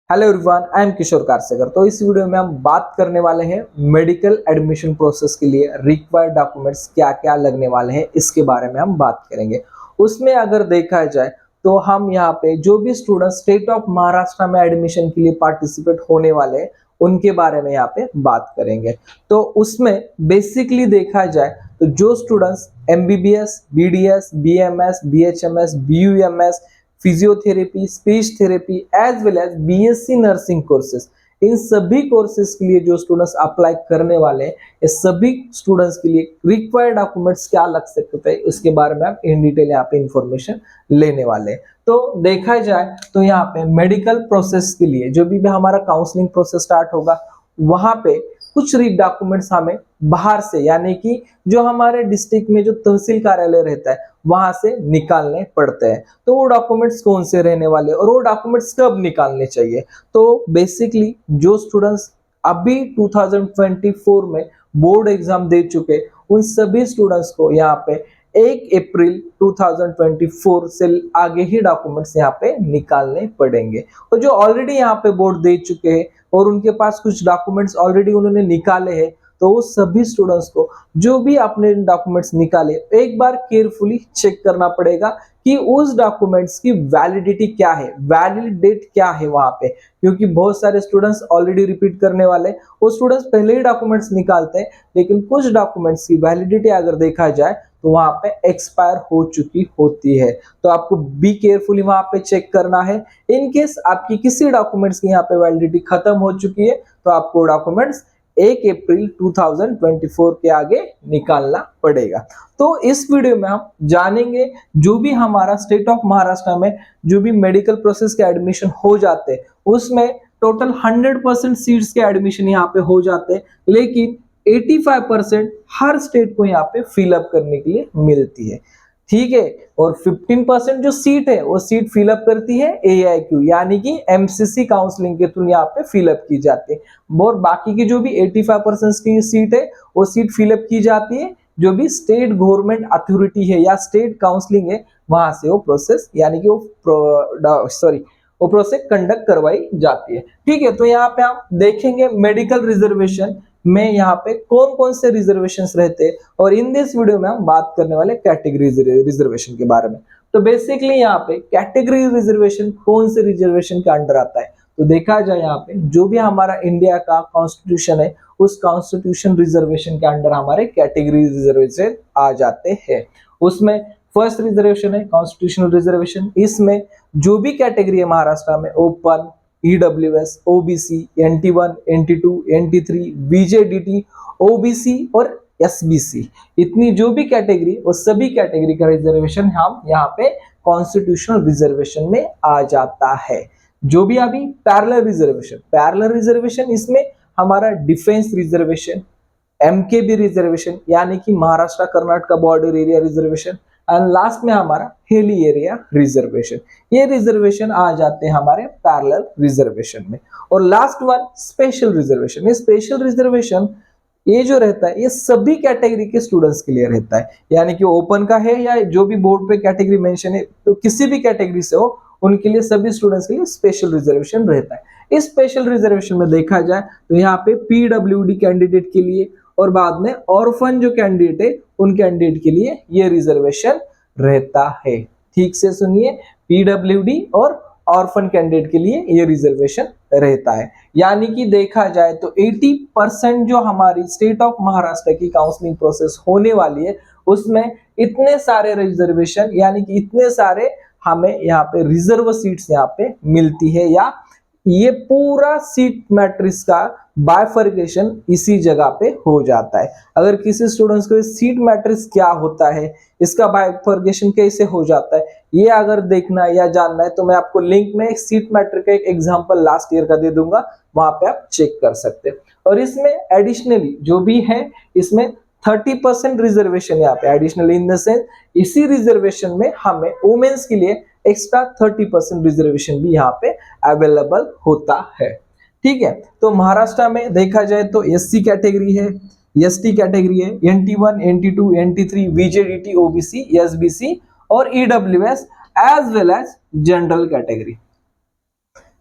Hello everyone, I am किशोर कारसेकर। तो इस video में हम बात करने वाले हैं मेडिकल एडमिशन प्रोसेस के लिए रिक्वायर्ड डॉक्यूमेंट्स क्या क्या लगने वाले हैं, इसके बारे में हम बात करेंगे। उसमें अगर देखा जाए तो हम यहाँ पे जो भी स्टूडेंट स्टेट ऑफ महाराष्ट्र में एडमिशन के लिए पार्टिसिपेट होने वाले हैं उनके बारे में यहाँ पे बात करेंगे। तो उसमें बेसिकली देखा जाए तो जो students MBBS, BDS, BMS, BHMS, BUMS, physiotherapy, speech therapy as well as BSc nursing courses, इन सभी कोर्सेज के लिए जो स्टूडेंट्स अप्लाई करने वाले हैं, इस सभी स्टूडेंट्स के लिए रिक्वायर्ड डॉक्यूमेंट्स क्या लग सकते हैं उसके बारे में हम इन डिटेल यहाँ पे इंफॉर्मेशन लेने वाले हैं। तो देखा जाए तो यहाँ पे मेडिकल प्रोसेस के लिए जो भी हमारा काउंसलिंग प्रोसेस स्टार्ट होगा, वहां पे कुछ डॉक्यूमेंट्स हमें बाहर से यानी कि जो हमारे डिस्ट्रिक्ट में जो तहसील कार्यालय रहता है वहां से निकालने पड़ते हैं। तो वो डॉक्यूमेंट्स कौन से रहने वाले और वो डॉक्यूमेंट्स कब निकालने चाहिए? तो बेसिकली जो स्टूडेंट्स अभी 2024 में बोर्ड एग्जाम दे चुके उन सभी स्टूडेंट्स को यहाँ पे 1 अप्रैल 2024 से आगे ही डॉक्यूमेंट्स यहाँ पे निकालने पड़ेंगे। और जो ऑलरेडी यहाँ पे बोर्ड दे चुके हैं और उनके पास कुछ डॉक्यूमेंट्स ऑलरेडी उन्होंने निकाले हैं, तो वो सभी स्टूडेंट्स को जो भी अपने डॉक्यूमेंट्स निकाले एक बार केयरफुली चेक करना पड़ेगा कि उस डॉक्यूमेंट्स की वैलिडिटी क्या है, वैलिड डेट क्या है वहां पे। क्योंकि बहुत सारे स्टूडेंट्स ऑलरेडी रिपीट करने वाले, वो स्टूडेंट्स पहले ही डॉक्यूमेंट्स निकालते हैं, लेकिन कुछ डॉक्यूमेंट्स की वैलिडिटी अगर देखा जाए तो वहां पे एक्सपायर हो चुकी होती है। तो आपको बी केयरफुली वहां पे चेक करना है। इन केस आपकी किसी डॉक्यूमेंट्स की यहाँ पे वैलिडिटी खत्म हो चुकी है तो आपको डॉक्यूमेंट्स 1 अप्रैल 2024 के आगे निकालना पड़ेगा। तो इस वीडियो में हम जानेंगे जो भी हमारा स्टेट ऑफ महाराष्ट्र में जो भी मेडिकल प्रोसेस के एडमिशन हो जाते हैं उसमें टोटल 100% सीट्स के एडमिशन यहाँ पे हो जाते हैं, लेकिन 85% हर स्टेट को यहाँ पे फिलअप करने के लिए मिलती है, ठीक है। और 15% जो सीट है वो सीट फिलअप करती है AIQ यानी कि MCC काउंसलिंग के थ्रू यहाँ पे फिलअप की जाती है। और बाकी की जो भी 85% की सीट है वो सीट फिलअप की जाती है जो भी स्टेट गवर्नमेंट अथॉरिटी है या स्टेट काउंसलिंग है वहां से वो प्रोसेस यानी कि वो प्रोसेस कंडक्ट करवाई जाती है, ठीक है। तो यहाँ पे हम देखेंगे मेडिकल रिजर्वेशन में यहाँ पे कौन कौन से रिजर्वेशंस रहते हैं और इन दिस वीडियो में हम बात करने वाले कैटेगरी रिजर्वेशन के बारे में। तो बेसिकली यहाँ पे कैटेगरी रिजर्वेशन कौन से रिजर्वेशन के अंडर आता है? तो देखा जाए यहाँ पे जो भी हमारा इंडिया का कॉन्स्टिट्यूशन है उस कॉन्स्टिट्यूशन रिजर्वेशन के अंडर हमारे कैटेगरी रिजर्वेशन आ जाते हैं। उसमें फर्स्ट रिजर्वेशन है कॉन्स्टिट्यूशनल रिजर्वेशन। इसमें जो भी कैटेगरी है महाराष्ट्र में open, EWS, OBC, NT1, NT2, NT3, BJDT, OBC और SBC, इतनी जो भी कैटेगरी वो सभी कैटेगरी का रिजर्वेशन हम यहाँ पे कॉन्स्टिट्यूशनल रिजर्वेशन में आ जाता है। जो भी अभी पैरेलल रिजर्वेशन इसमें हमारा डिफेंस रिजर्वेशन, MKB रिजर्वेशन यानी कि Maharashtra Karnataka border area reservation and last में हमारा हिली एरिया रिजर्वेशन, ये रिजर्वेशन आ जाते हैं हमारे पैरेलल रिजर्वेशन में। और लास्ट वन स्पेशल रिजर्वेशन। ये स्पेशल रिजर्वेशन ये जो रहता है ये सभी कैटेगरी के स्टूडेंट्स के लिए रहता है, यानी कि ओपन का है या जो भी बोर्ड पे कैटेगरी मेंशन है तो किसी भी कैटेगरी से हो उनके लिए सभी स्टूडेंट्स के लिए स्पेशल रिजर्वेशन रहता है। इस स्पेशल रिजर्वेशन में देखा जाए तो यहाँ पे PWD कैंडिडेट के लिए और बाद में ऑर्फन जो कैंडिडेट है उन कैंडिडेट के लिए ये रिजर्वेशन रहता है। ठीक से सुनिए, PWD और ऑर्फन कैंडिडेट के लिए ये रिजर्वेशन रहता है। यानी कि देखा जाए तो 80% जो हमारी स्टेट ऑफ महाराष्ट्र की काउंसलिंग प्रोसेस होने वाली है उसमें इतने सारे रिजर्वेशन यानी कि इतने सारे हमें यहाँ पे रिजर्व सीट्स यहाँ पे मिलती है, या ये पूरा सीट मैट्रिक्स का बाइफर्केशन इसी जगह पे हो जाता है। अगर किसी स्टूडेंट्स को सीट मैट्रिक्स क्या होता है, इसका बाइफर्केशन कैसे हो जाता है, ये अगर देखना है या जानना है तो मैं आपको लिंक में एक सीट मैट्रिक का एक एग्जांपल लास्ट ईयर का दे दूंगा, वहां पे आप चेक कर सकते हैं। और इसमें एडिशनली जो भी है इसमें 30% रिजर्वेशन यहाँ पे एडिशनल इन द सेंस इसी रिजर्वेशन में हमें वुमेन्स के लिए एक्स्ट्रा 30% रिजर्वेशन भी यहाँ पे अवेलेबल होता है, ठीक है। तो महाराष्ट्र में देखा जाए तो SC कैटेगरी है, ST कैटेगरी है, NT1, NT2, NT3, BJDT, OBC, SBC और EWS as well as general category.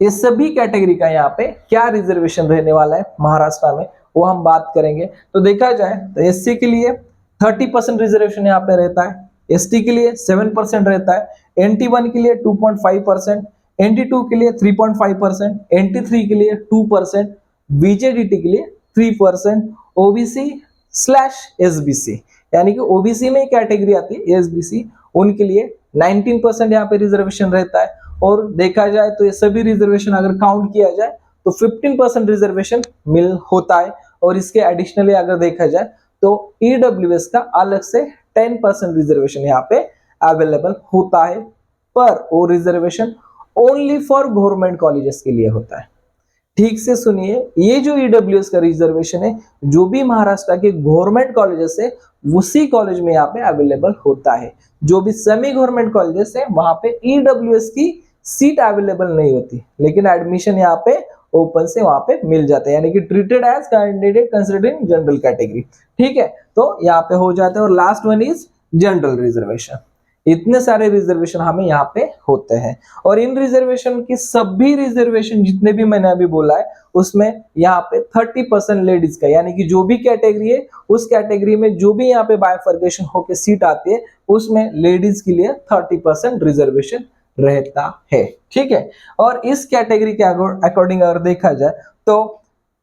ये सभी कैटेगरी का यहाँ पे क्या रिजर्वेशन रहने वाला है महाराष्ट्र में, वो हम बात करेंगे। तो देखा जाए तो एससी के लिए 30% रिजर्वेशन यहाँ पे रहता है, एसटी के लिए 7% रहता है, NT1 के लिए 2.5%, NT2 के लिए 3.5%, NT3 के लिए 2%, VJDT के लिए 3%, ओबीसी स्लैश एसबीसी यानी कि ओबीसी में कैटेगरी आती है एसबीसी, उनके लिए 19% यहाँ पे रिजर्वेशन रहता है। और देखा जाए तो ये सभी रिजर्वेशन अगर काउंट किया जाए तो 15% रिजर्वेशन मिल होता है। और इसके एडिशनली अगर देखा जाए तो ईडब्ल्यूएस का अलग से 10% रिजर्वेशन यहाँ पे अवेलेबल होता है, पर वो reservation only for government colleges के लिए होता है। ठीक से सुनिए, ये जो ईडब्ल्यूएस का रिजर्वेशन है जो भी महाराष्ट्र के गवर्नमेंट कॉलेजेस है उसी कॉलेज में यहाँ पे अवेलेबल होता है। जो भी सेमी गवर्नमेंट कॉलेजेस है वहां पे ईडब्ल्यूएस की सीट अवेलेबल नहीं होती, लेकिन एडमिशन यहाँ पे ओपन से वहां पे मिल जाते हैं, यानी कि treated as candidate considering general category. ठीक है, तो यहाँ पे हो जाता है। और last one is general reservation. इतने सारे रिजर्वेशन हमें यहाँ पे होते हैं, और इन रिजर्वेशन की सभी रिजर्वेशन जितने भी मैंने अभी बोला है उसमें यहाँ पे 30% लेडीज का, यानी कि जो भी कैटेगरी है उस कैटेगरी में जो भी यहाँ पे बाइफर्केशन होके सीट आती है उसमें लेडीज के लिए 30% रिजर्वेशन रहता है। ठीक है, और इस कैटेगरी के अकॉर्डिंग अगर देखा जाए तो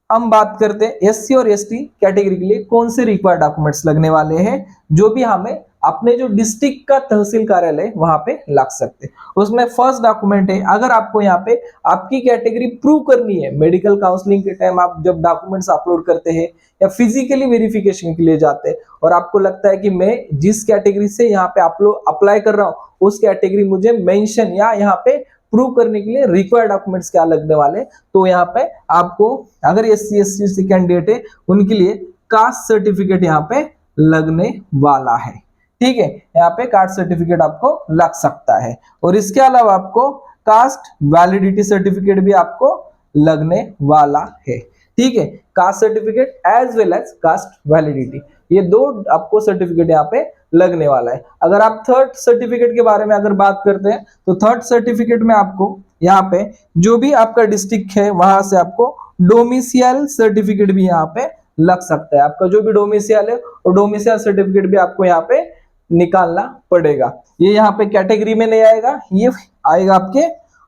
हम बात करते हैं एससी और एसटी कैटेगरी के लिए कौन से रिक्वायर्ड डॉक्यूमेंट्स लगने वाले हैं, जो भी हमें अपने जो डिस्ट्रिक्ट का तहसील कार्यालय वहां पे लग सकते। उसमें फर्स्ट डॉक्यूमेंट है, अगर आपको यहाँ पे आपकी कैटेगरी प्रूव करनी है, मेडिकल काउंसलिंग के टाइम आप जब डॉक्यूमेंट्स अपलोड करते हैं या फिजिकली वेरिफिकेशन के लिए जाते हैं और आपको लगता है कि मैं जिस कैटेगरी से यहाँ पे अप्लाई कर रहा हूँ उस कैटेगरी मुझे मेंशन या यहाँ पे प्रूव करने के लिए रिक्वायर्ड डॉक्यूमेंट्स क्या लगने वाले, तो यहाँ पे आपको अगर एससी एसटी कैंडिडेट है उनके लिए कास्ट सर्टिफिकेट यहाँ पे लगने वाला है। ठीक है, यहाँ पे कास्ट सर्टिफिकेट आपको लग सकता है, और इसके अलावा आपको कास्ट वैलिडिटी सर्टिफिकेट भी आपको लगने वाला है। ठीक है, caste certificate as well as caste validity, ये दो आपको सर्टिफिकेट यहाँ पे लगने वाला है। अगर आप थर्ड सर्टिफिकेट के बारे में अगर बात करते हैं तो थर्ड सर्टिफिकेट में आपको यहाँ पे जो भी आपका डिस्ट्रिक्ट है वहां से आपको डोमिसियल सर्टिफिकेट भी यहाँ पे लग सकता है। आपका जो भी डोमिसियल है और डोमिसियल सर्टिफिकेट भी आपको यहाँ पे निकालना पड़ेगा। ये यहाँ पे कैटेगरी में नहीं आएगा, ये आएगा आपके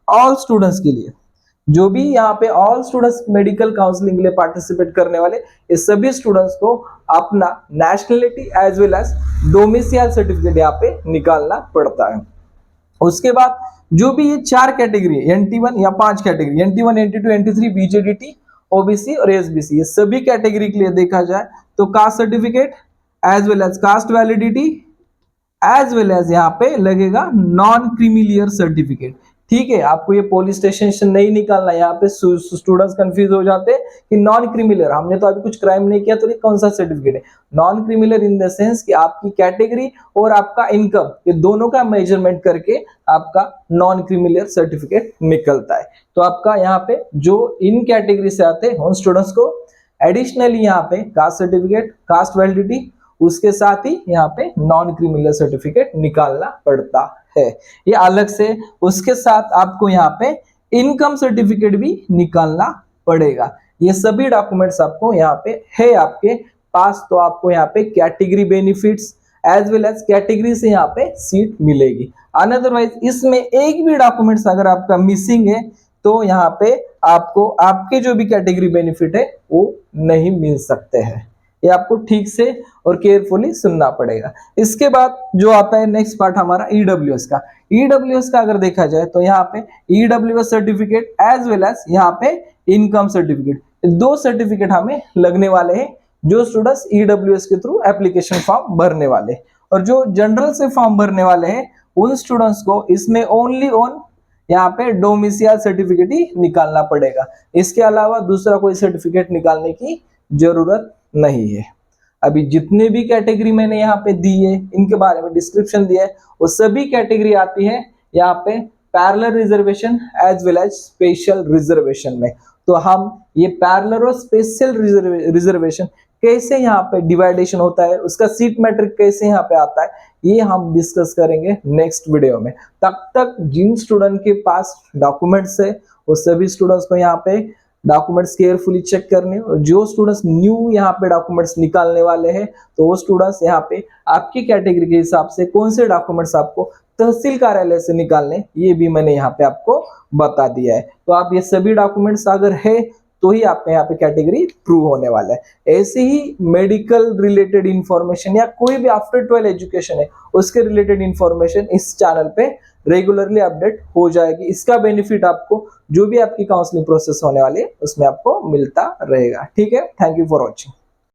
ऑल स्टूडेंट्स के लिए। जो भी यहाँ पे ऑल स्टूडेंट्स मेडिकल काउंसलिंग के लिए पार्टिसिपेट करने वाले इस सभी स्टूडेंट्स को अपना nationality as well as domicile certificate यहाँ पे निकालना पड़ता है। उसके बाद जो भी ये चार कैटेगरी है, NT1 या 5 category, NT1, NT2, NT3, BJDT, OBC और SBC, ये सभी कैटेगरी के लिए देखा जाए तो caste certificate as well as caste validity as well as यहाँ पे लगेगा नॉन क्रीमिलियर सर्टिफिकेट। ठीक है, आपको ये पुलिस स्टेशन से नहीं निकालना। यहाँ पे स्टूडेंट्स कंफ्यूज हो जाते हैं कि नॉन क्रिमिनल, हमने तो अभी कुछ क्राइम नहीं किया तो ये कौन सा सर्टिफिकेट है। Non criminal in the sense कि आपकी कैटेगरी और आपका इनकम ये दोनों का मेजरमेंट करके आपका नॉन क्रिमिनल सर्टिफिकेट निकलता है। तो आपका यहाँ पे जो इन कैटेगरी से आते हैं उन स्टूडेंट्स को एडिशनली यहाँ पे कास्ट सर्टिफिकेट, कास्ट वैलिडिटी, उसके साथ ही यहाँ पे नॉन क्रिमिनल सर्टिफिकेट निकालना पड़ता है ये अलग से। उसके साथ आपको यहाँ पे इनकम सर्टिफिकेट भी निकालना पड़ेगा। ये सभी डॉक्यूमेंट्स आपको यहाँ पे है आपके पास, तो आपको यहाँ पे category benefits as well as category से यहाँ पे सीट मिलेगी। अनअदरवाइज इसमें एक भी डॉक्यूमेंट्स अगर आपका मिसिंग है तो यहाँ पे आपको आपके जो भी कैटेगरी बेनिफिट है वो नहीं मिल सकते हैं। ये आपको ठीक से और केयरफुली सुनना पड़ेगा। इसके बाद जो आता है नेक्स्ट पार्ट हमारा ईडब्ल्यूएस का। ईडब्ल्यूएस का अगर देखा जाए तो यहाँ पे EWS certificate as well as यहाँ पे इनकम सर्टिफिकेट, दो सर्टिफिकेट हमें लगने वाले हैं जो स्टूडेंट्स ईडब्ल्यूएस के थ्रू एप्लीकेशन फॉर्म भरने वाले, और जो जनरल से फॉर्म भरने वाले हैं उन स्टूडेंट्स को इसमें ओनली ऑन यहाँ पे डोमिसियल सर्टिफिकेट ही निकालना पड़ेगा। इसके अलावा दूसरा कोई सर्टिफिकेट निकालने की जरूरत नहीं है। अभी जितने भी कैटेगरी मैंने यहाँ पे दी है इनके बारे में डिस्क्रिप्शन दिया है, वो सभी कैटेगरी आती है यहाँ पे parallel reservation as well as special reservation में। तो हम ये पैरेलल और स्पेशल रिजर्वेशन कैसे यहाँ पे डिवाइडेशन होता है, उसका सीट मैट्रिक कैसे यहाँ पे आता है, ये हम डिस्कस करेंगे नेक्स्ट वीडियो में। तब तक जिन स्टूडेंट के पास डॉक्यूमेंट्स है वो सभी स्टूडेंट्स को यहाँ पे डॉक्यूमेंट्स केयरफुली चेक करने, और जो स्टूडेंट्स न्यू यहाँ पे डॉक्यूमेंट्स निकालने वाले हैं तो वो स्टूडेंट्स यहाँ पे आपकी कैटेगरी के हिसाब से कौन से डॉक्यूमेंट्स आपको तहसील कार्यालय से निकालने, ये भी मैंने यहाँ पे आपको बता दिया है। तो आप ये सभी डॉक्यूमेंट्स अगर है तो ही आपका यहाँ पे कैटेगरी प्रूव होने वाला है। ऐसे ही मेडिकल रिलेटेड इंफॉर्मेशन या कोई भी आफ्टर 12 एजुकेशन है उसके रिलेटेड इंफॉर्मेशन इस चैनल पे रेगुलरली अपडेट हो जाएगी। इसका बेनिफिट आपको जो भी आपकी काउंसलिंग प्रोसेस होने वाली है उसमें आपको मिलता रहेगा। ठीक है, थैंक यू फॉर वॉचिंग।